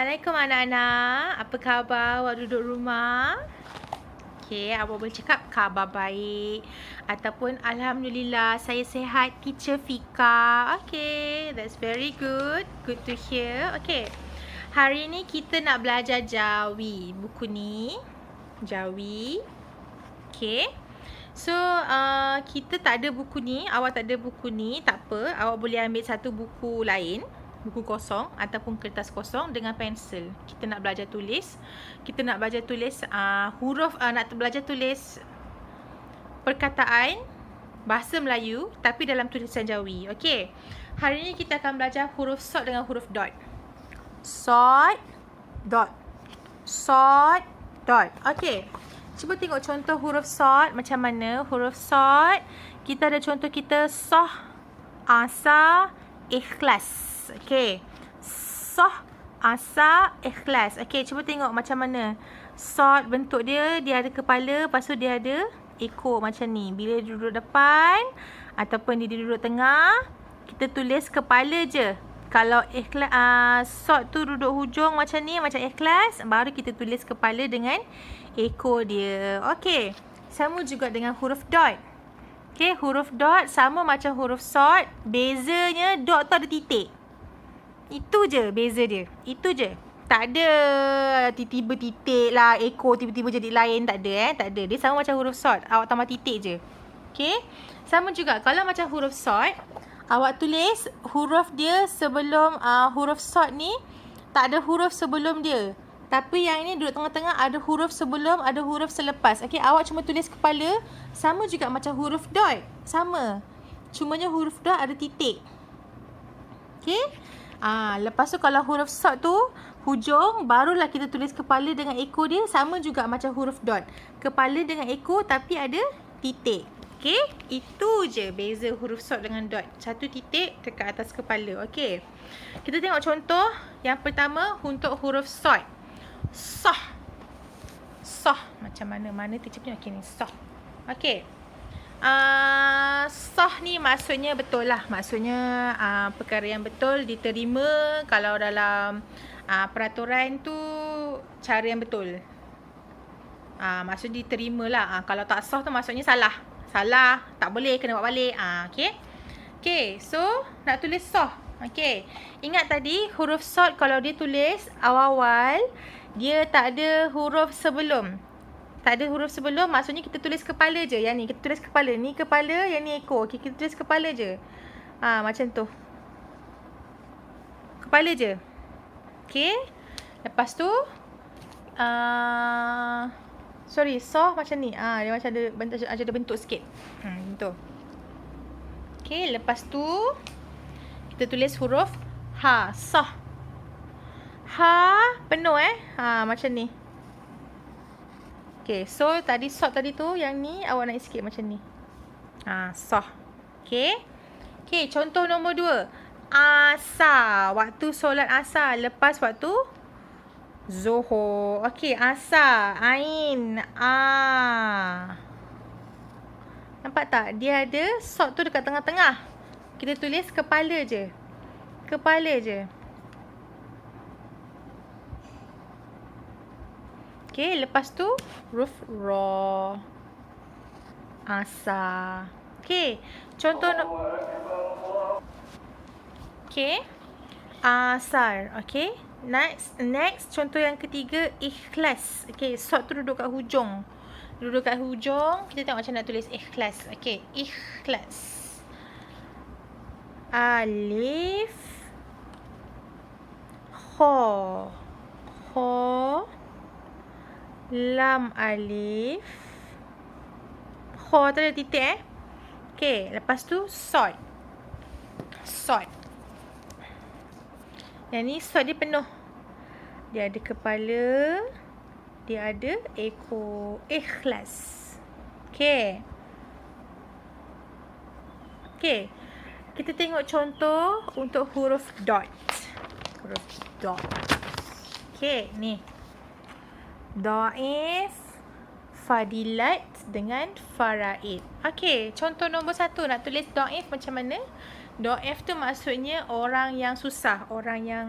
Assalamualaikum anak-anak. Apa khabar awak duduk rumah? Okey, awak boleh cakap khabar baik ataupun alhamdulillah saya sihat, teacher Fika. Okey, that's very good. Good to hear. Okey. Hari ni kita nak belajar Jawi. Buku ni Jawi. Okey. So, kita tak ada buku ni. Awak tak ada buku ni, tak apa. Awak boleh ambil satu buku lain, buku kosong ataupun kertas kosong dengan pensel. Kita nak belajar tulis. Kita nak belajar tulis huruf, nak belajar tulis perkataan bahasa Melayu tapi dalam tulisan Jawi. Okey. Hari ni kita akan belajar huruf sort dengan huruf dot. Sort, dot. Sort, dot. Okey. Cuba tengok contoh huruf sort macam mana. Huruf sort, kita ada contoh kita soh, asa, ikhlas. Okey. Soh, asa, ikhlas. Okey, cuba tengok macam mana. Sort bentuk dia ada kepala, lepas tu dia ada ekor macam ni. Bila dia duduk depan ataupun dia duduk tengah, kita tulis kepala je. Kalau ikhlas, sort tu duduk hujung macam ni, macam ikhlas, baru kita tulis kepala dengan ekor dia. Okey. Sama juga dengan huruf dot. Okey, huruf dot sama macam huruf sort. Bezanya dot tu ada titik. Itu je beza dia. Itu je. Tak ada tiba-tiba titik lah, ekor tiba-tiba jadi lain. Tak ada tak ada. Dia sama macam huruf sort. Awak tambah titik je. Okey. Sama juga kalau macam huruf sort, awak tulis huruf dia sebelum huruf sort ni tak ada huruf sebelum dia. Tapi yang ini duduk tengah-tengah, ada huruf sebelum, ada huruf selepas. Okey, awak cuma tulis kepala, sama juga macam huruf dot. Sama. Cumanya huruf dot ada titik. Okey? Lepas tu kalau huruf sort tu hujung, barulah kita tulis kepala dengan ekor dia, sama juga macam huruf dot. Kepala dengan ekor tapi ada titik. Okey? Itu je beza huruf sort dengan dot. Satu titik dekat atas kepala. Okey. Kita tengok contoh yang pertama untuk huruf sort. Soh. Soh. Macam mana? Mana teacher punya? Okey ni. Soh. Okey. Soh ni maksudnya betul lah. Maksudnya perkara yang betul diterima kalau dalam peraturan tu cara yang betul. Maksudnya diterima lah. Kalau tak soh tu maksudnya salah. Salah. Tak boleh. Kena buat balik. Okey. Okey. So, nak tulis soh. Okey. Ingat tadi huruf sort kalau dia tulis awal-awal, dia tak ada huruf sebelum. Tak ada huruf sebelum, maksudnya kita tulis kepala je. Yang ni, kita tulis kepala. Ni kepala, yang ni ekor. Okay, kita tulis kepala je. Macam tu. Kepala je. Okay. Lepas tu, sorry, soh macam ni. Dia macam ada bentuk sikit. Bentuk. Okay, lepas tu, kita tulis huruf ha, soh. Ha, penuh macam ni. Okay, so tadi sort tadi tu, yang ni awak naik sikit macam ni. Soh. Okay. Okay, contoh nombor 2. Asar. Waktu solat asar. Lepas waktu Zuhur. Okay, asar. Ain. Nampak tak? Dia ada sort tu dekat tengah-tengah. Kita tulis kepala je. Kepala je. Okay, lepas tu huruf ra. Asa. Okay, contoh okay. Asar. Okay. Next contoh yang ketiga, ikhlas. Okay, sort tu duduk kat hujung. Duduk kat hujung. Kita tengok macam nak tulis ikhlas. Okay, ikhlas. Alif. Kha. Kha. Lam alif. Kha tu ada titik Okey, lepas tu sort. Sort. Yang ni sort dia penuh. Dia ada kepala, dia ada ekor. Ikhlas. Okey. Okey. Kita tengok contoh untuk huruf dot. Huruf dot. Okey, ni. Dhaif, fadilat dengan faraid. Okey, contoh nombor 1 nak tulis dhaif macam mana? Dhaif tu maksudnya orang yang susah, orang yang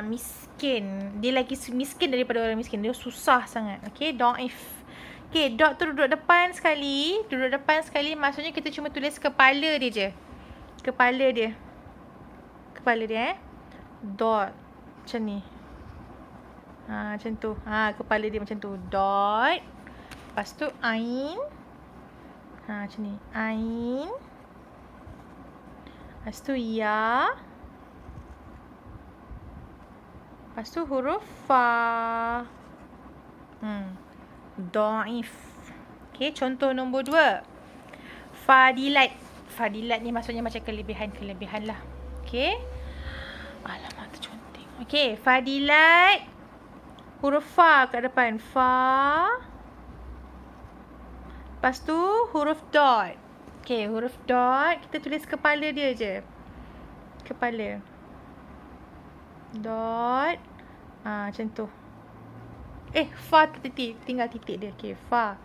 miskin. Dia lagi miskin daripada orang miskin. Dia susah sangat. Okay, dhaif. Okay, dot tu duduk depan sekali. Duduk depan sekali maksudnya kita cuma tulis kepala dia je. Kepala dia. Kepala dia dot. Macam ni. Macam tu. Kepala dia macam tu. Dot. Lepas tu ain. Macam ni. Ain. Lepas tu ya. Lepas tu huruf fa. Dhaif. Okay, contoh nombor 2. Fadilat. Fadilat ni maksudnya macam kelebihan-kelebihan lah. Okay. Alamak, terconteng. Okay, fadilat. Huruf fa kat depan. Fa. Lepas tu huruf dot. Okay, huruf dot. Kita tulis kepala dia je. Kepala. Dot. Macam tu. Fa titik. Tinggal titik dia. Okay, fa.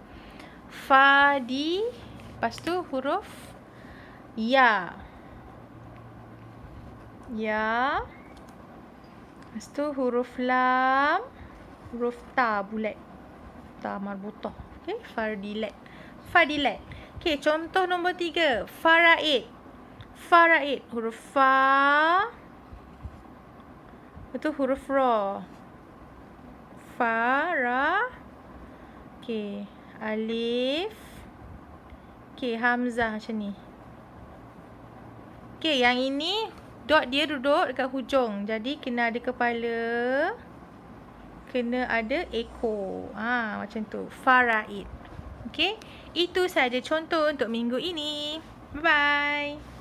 Fa di. Lepas tu huruf ya. Ya. Lepas tu huruf lam. Huruf ta bulat. Ta marbutah. Okay, fardilat. Fadilat. Okay, contoh nombor 3. Faraid. Faraid. Huruf fa. Itu huruf ra. Fa, ra. Okay, alif. Okay, hamzah macam ni. Okay, yang ini dot dia duduk dekat hujung. Jadi, kena ada kepala. Kena ada ekor. Macam tu. Faraid. Okay, itu saja contoh untuk minggu ini. Bye-bye.